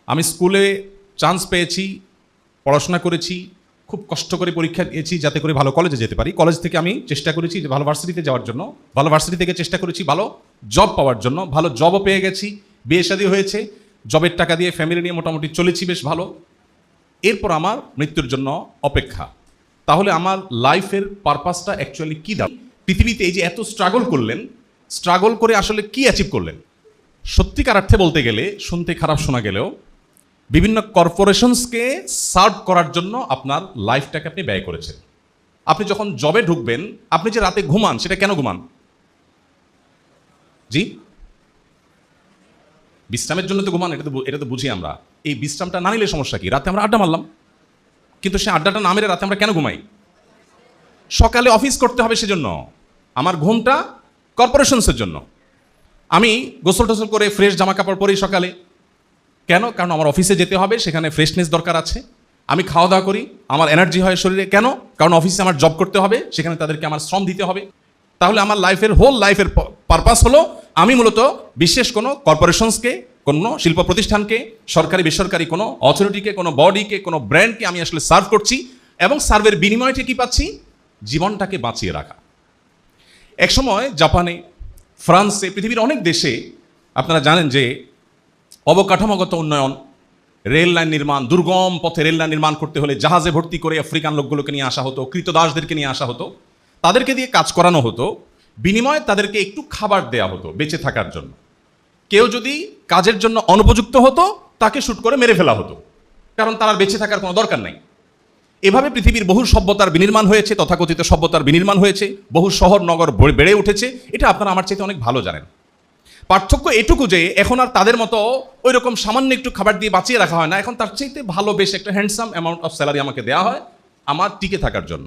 আমি স্কুলে চান্স পেয়েছি, পড়াশোনা করেছি, খুব কষ্ট করে পরীক্ষা দিয়েছি যাতে করে ভালো কলেজে যেতে পারি। কলেজ থেকে আমি চেষ্টা করেছি যে ভালো ভার্সিটিতে যাওয়ার জন্য, ভালো ভার্সিটি থেকে চেষ্টা করেছি ভালো জব পাওয়ার জন্য, ভালো জবও পেয়ে গেছি, বিয়ে শাদী হয়েছে, জবের টাকা দিয়ে ফ্যামিলি নিয়ে মোটামুটি চলেছি বেশ ভালো। এরপর আমার মৃত্যুর জন্য অপেক্ষা। তাহলে আমার লাইফের পারপাসটা অ্যাকচুয়ালি কী দাঁড়ায়? পৃথিবীতে এই যে এত স্ট্রাগল করলেন, স্ট্রাগল করে আসলে কি অ্যাচিভ করলেন? সত্যিকার অর্থে বলতে গেলে, শুনতে খারাপ শোনা গেলেও, বিভিন্ন কর্পোরেশনসকে সার্ভ করার জন্য আপনার লাইফটাকে আপনি ব্যয় করেছেন। আপনি যখন জবে ঢুকবেন, আপনি যে রাতে ঘুমান, সেটা কেন ঘুমান? জি, বিশ্রামের জন্য তো ঘুমান, এটা তো বুঝি আমরা। এই বিশ্রামটা না নিলে সমস্যা কি? রাতে আমরা আড্ডা মারলাম, কিন্তু সে আড্ডাটা না মেরে রাতে আমরা কেন ঘুমাই? সকালে অফিস করতে হবে, সেজন্য। আমার ঘুমটা কর্পোরেশনসের জন্য। আমি গোসল টোসল করে ফ্রেশ জামা কাপড় পরি সকালে, কেন? কারণ আমার অফিসে যেতে হবে, সেখানে ফ্রেশনেস দরকার আছে। আমি খাওয়া দাওয়া করি, আমার এনার্জি হয় শরীরে, কেন? কারণ অফিসে আমার জব করতে হবে, সেখানে তাদেরকে আমার শ্রম দিতে হবে। তাহলে আমার হোল লাইফের পারপাস হলো আমি মূলত বিশেষ কোনো কর্পোরেশনসকে, কোনো শিল্প প্রতিষ্ঠানকে, সরকারি বেসরকারি কোনো অথরিটিকে, কোনো বডিকে, কোনো ব্র্যান্ডকে আমি আসলে সার্ভ করছি, এবং সার্ভের বিনিময়টি কী পাচ্ছি? জীবনটাকে বাঁচিয়ে রাখা। একসময় জাপানে, ফ্রান্সে, পৃথিবীর অনেক দেশে আপনারা জানেন যে অবকাঠামোগত উন্নয়ন, রেল লাইন নির্মাণ, দুর্গম পথে রেল লাইন নির্মাণ করতে হলে জাহাজে ভর্তি করে আফ্রিকান লোকগুলোকে নিয়ে আসা হতো, কৃতদাসদেরকে নিয়ে আসা হতো, তাদেরকে দিয়ে কাজ করানো হতো, বিনিময়ে তাদেরকে একটু খাবার দেয়া হতো বেঁচে থাকার জন্য। কেউ যদি কাজের জন্য অনুপযুক্ত হতো, তাকে শুট করে মেরে ফেলা হতো, কারণ তার আর বেঁচে থাকার কোনো দরকার নাই। এভাবে পৃথিবীর বহু সভ্যতার বিনির্মাণ হয়েছে, তথাকথিত সভ্যতার বিনির্মাণ হয়েছে, বহু শহর নগর বেড়ে উঠেছে। এটা আপনারা আমার চাইতে অনেক ভালো জানেন। পার্থক্য এটুকু যে এখন আর তাদের মতো ওই রকম সামান্য একটু খাবার দিয়ে বাঁচিয়ে রাখা হয় না, এখন তার চাইতে ভালো বেশ একটা হ্যান্ডসাম অ্যামাউন্ট অফ স্যালারি আমাকে দেওয়া হয় আমার টিকে থাকার জন্য।